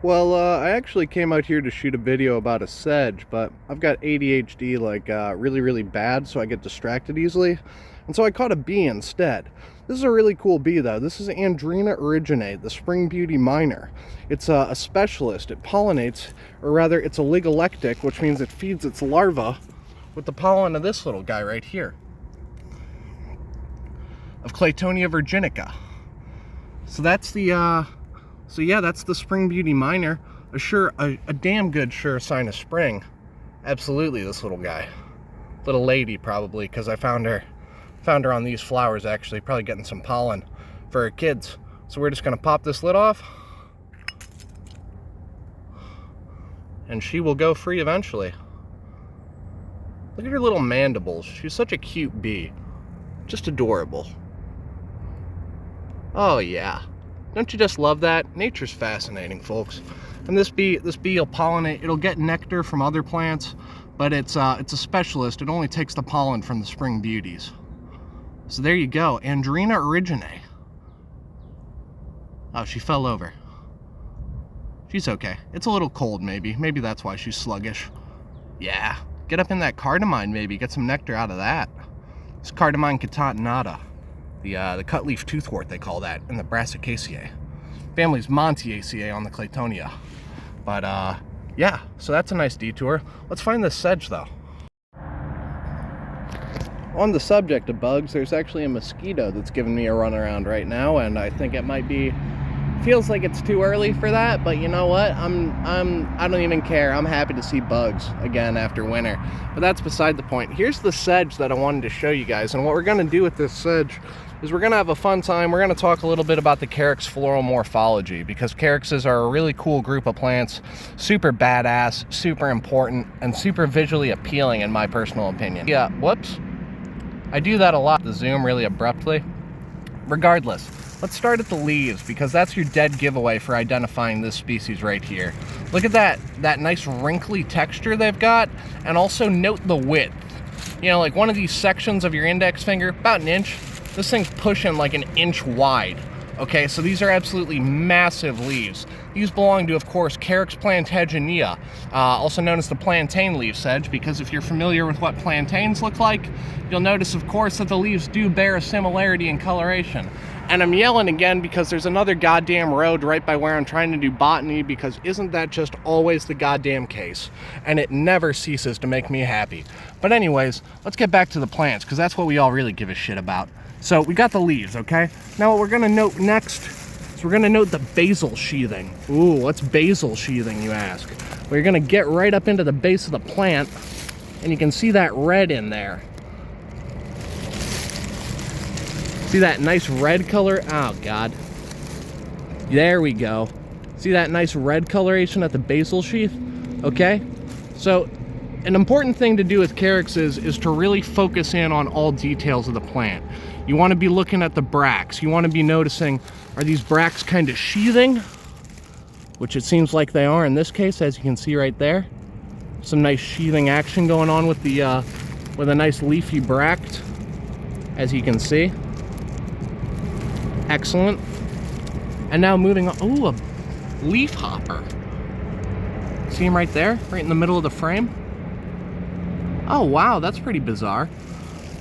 Well, I actually came out here to shoot a video about a sedge, but I've got ADHD like really, really bad, so I get distracted easily. And so I caught a bee instead. This is a really cool bee, though. This is Andrena erigene, the spring beauty miner. It's a specialist. It pollinates, or rather, it's a ligolectic, which means it feeds its larva with the pollen of this little guy right here, of Claytonia virginica. So that's the So yeah, that's the spring beauty miner. A damn good sure sign of spring. Absolutely, this little guy. Little lady, probably, because I found her on these flowers, actually, probably getting some pollen for her kids. So we're just gonna pop this lid off, and she will go free eventually. Look at her little mandibles. She's such a cute bee. Just adorable. Oh yeah. Don't you just love that? Nature's fascinating, folks. And this bee will pollinate. It'll get nectar from other plants, but it's a specialist. It only takes the pollen from the spring beauties. So there you go, Andrena erigene. Oh, she fell over. She's okay. It's a little cold, maybe. Maybe that's why she's sluggish. Yeah, get up in that cardamine, maybe. Get some nectar out of that. It's Cardamine catenata. The cutleaf toothwort, they call that, in the Brassicaceae. Family's Montiaceae on the Claytonia. But, yeah, so that's a nice detour. Let's find this sedge, though. On the subject of bugs, there's actually a mosquito that's giving me a run around right now, and I think it might be... Feels like it's too early for that, but you know what? I don't even care. I'm happy to see bugs again after winter. But that's beside the point. Here's the sedge that I wanted to show you guys, and what we're gonna do with this sedge is we're gonna have a fun time. We're gonna talk a little bit about the Carex floral morphology, because Carexes are a really cool group of plants, super badass, super important, and super visually appealing in my personal opinion. Yeah, whoops. I do that a lot, the zoom really abruptly. Regardless, let's start at the leaves, because that's your dead giveaway for identifying this species right here. Look at that nice wrinkly texture they've got, and also note the width. You know, like one of these sections of your index finger, about an inch. This thing's pushing like an inch wide. Okay, so these are absolutely massive leaves. These belong to, of course, Carex plantaginea, also known as the plantain leaf sedge, because if you're familiar with what plantains look like, you'll notice, of course, that the leaves do bear a similarity in coloration. And I'm yelling again because there's another goddamn road right by where I'm trying to do botany, because isn't that just always the goddamn case? And it never ceases to make me happy. But anyways, let's get back to the plants, because that's what we all really give a shit about. So we got the leaves, okay? Now what we're gonna note next is we're gonna note the basal sheathing. Ooh, what's basal sheathing, you ask? Well, you're gonna get right up into the base of the plant, and you can see that red in there. See that nice red color? Oh God. There we go. See that nice red coloration at the basal sheath? Okay? So an important thing to do with Carexes is to really focus in on all details of the plant. You want to be looking at the bracts. You want to be noticing, are these bracts kind of sheathing? Which it seems like they are in this case, as you can see right there. Some nice sheathing action going on with the with a nice leafy bract, as you can see. Excellent. And now moving on. Ooh, a leaf hopper. See him right there, right in the middle of the frame? Oh wow, that's pretty bizarre.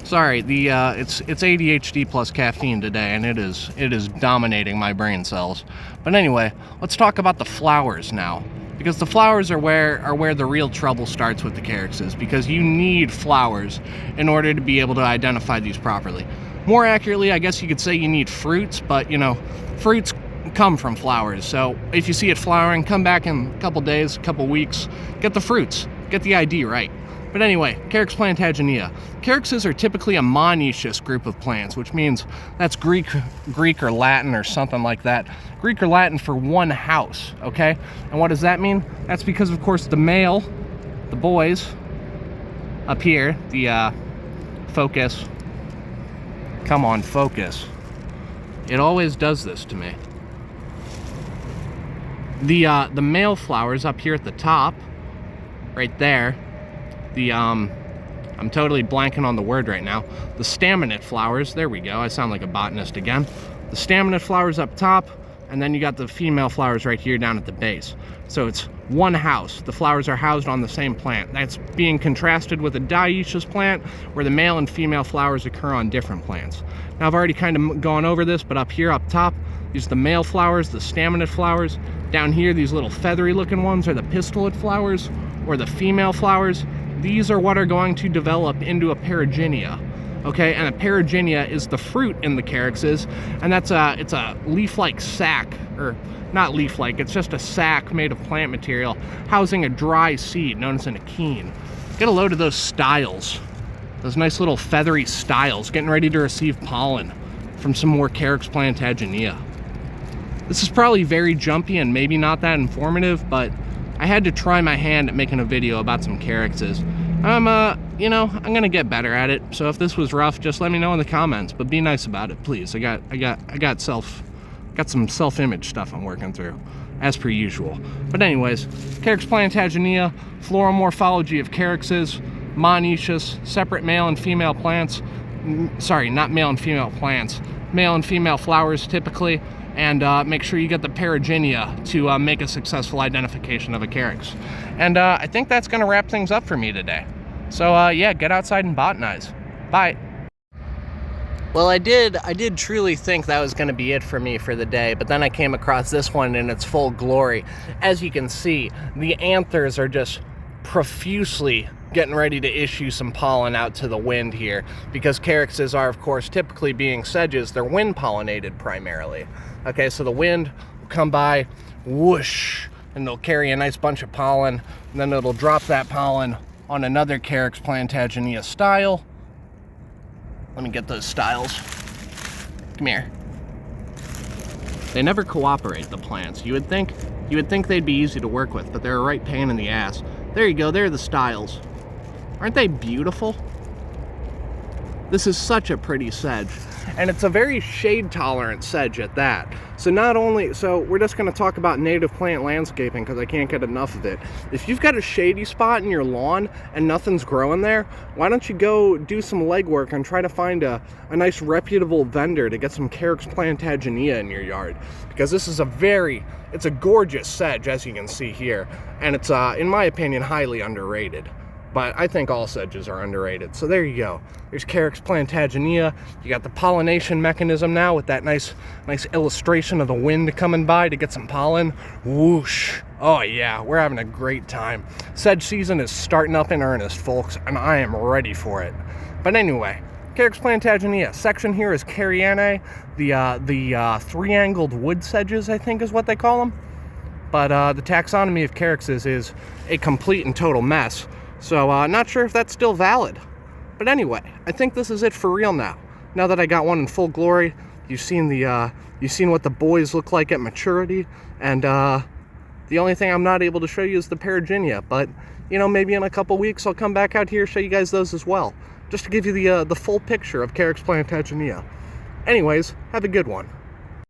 Sorry, it's ADHD plus caffeine today, and it is dominating my brain cells. But anyway, let's talk about the flowers now, because the flowers are where the real trouble starts with the Carexes, because you need flowers in order to be able to identify these properly. More accurately, I guess you could say you need fruits, but you know, fruits come from flowers. So if you see it flowering, come back in a couple days, a couple weeks, get the fruits, get the ID right. But anyway, Carex plantaginea. Carexes are typically a monoecious group of plants, which means that's Greek or Latin or something like that. Greek or Latin for one house, okay? And what does that mean? That's because, of course, the male, the boys, up here, the focus. Come on, focus. It always does this to me. The male flowers up here at the top, right there, I'm totally blanking on the word right now. The staminate flowers, there we go. I sound like a botanist again. The staminate flowers up top, and then you got the female flowers right here down at the base. So it's one house. The flowers are housed on the same plant. That's being contrasted with a dioecious plant where the male and female flowers occur on different plants. Now I've already kind of gone over this, but up here up top, these are the male flowers, the staminate flowers. Down here, these little feathery looking ones are the pistillate flowers, or the female flowers. These are what are going to develop into a paragenia. Okay, and a paragenia is the fruit in the Carexes, and it's a leaf-like sac, or not leaf-like, it's just a sac made of plant material housing a dry seed known as an achene. Get a load of those styles, those nice little feathery styles, getting ready to receive pollen from some more Carex plantaginea. This is probably very jumpy and maybe not that informative, but I had to try my hand at making a video about some Carexes. You know, I'm gonna get better at it. So if this was rough, just let me know in the comments. But be nice about it, please. I got some self-image stuff I'm working through, as per usual. But anyways, Carex plantaginea, floral morphology of Carexes, monoecious, separate male and female plants. Sorry, not male and female plants. Male and female flowers typically. And make sure you get the paragenia to make a successful identification of a Carex. And I think that's going to wrap things up for me today. So yeah, get outside and botanize. Bye. Well, I did truly think that was going to be it for me for the day, but then I came across this one in its full glory. As you can see, the anthers are just profusely getting ready to issue some pollen out to the wind here, because Carexes are, of course, typically being sedges, they're wind pollinated primarily. Okay, so the wind will come by, whoosh, and they'll carry a nice bunch of pollen, and then it'll drop that pollen on another Carex plantaginea style. Let me get those styles. Come here. They never cooperate, the plants. You would think they'd be easy to work with, but they're a right pain in the ass. There you go, there are the styles. Aren't they beautiful? This is such a pretty sedge, and it's a very shade-tolerant sedge at that. So we're just going to talk about native plant landscaping because I can't get enough of it. If you've got a shady spot in your lawn and nothing's growing there, why don't you go do some legwork and try to find a nice reputable vendor to get some Carex plantaginea in your yard, because this is it's a gorgeous sedge, as you can see here, and it's in my opinion highly underrated. But I think all sedges are underrated. So there you go. There's Carex plantaginea. You got the pollination mechanism now with that nice illustration of the wind coming by to get some pollen. Whoosh. Oh yeah, we're having a great time. Sedge season is starting up in earnest, folks, and I am ready for it. But anyway, Carex plantaginea. Section here is Caricology, the three-angled wood sedges, I think is what they call them. But the taxonomy of Carexes is a complete and total mess. So not sure if that's still valid. But anyway, I think this is it for real now. Now that I got one in full glory, you've seen what the boys look like at maturity, and the only thing I'm not able to show you is the paragenia. But you know, maybe in a couple weeks I'll come back out here and show you guys those as well, just to give you the full picture of Carex plantaginea. Anyways, have a good one.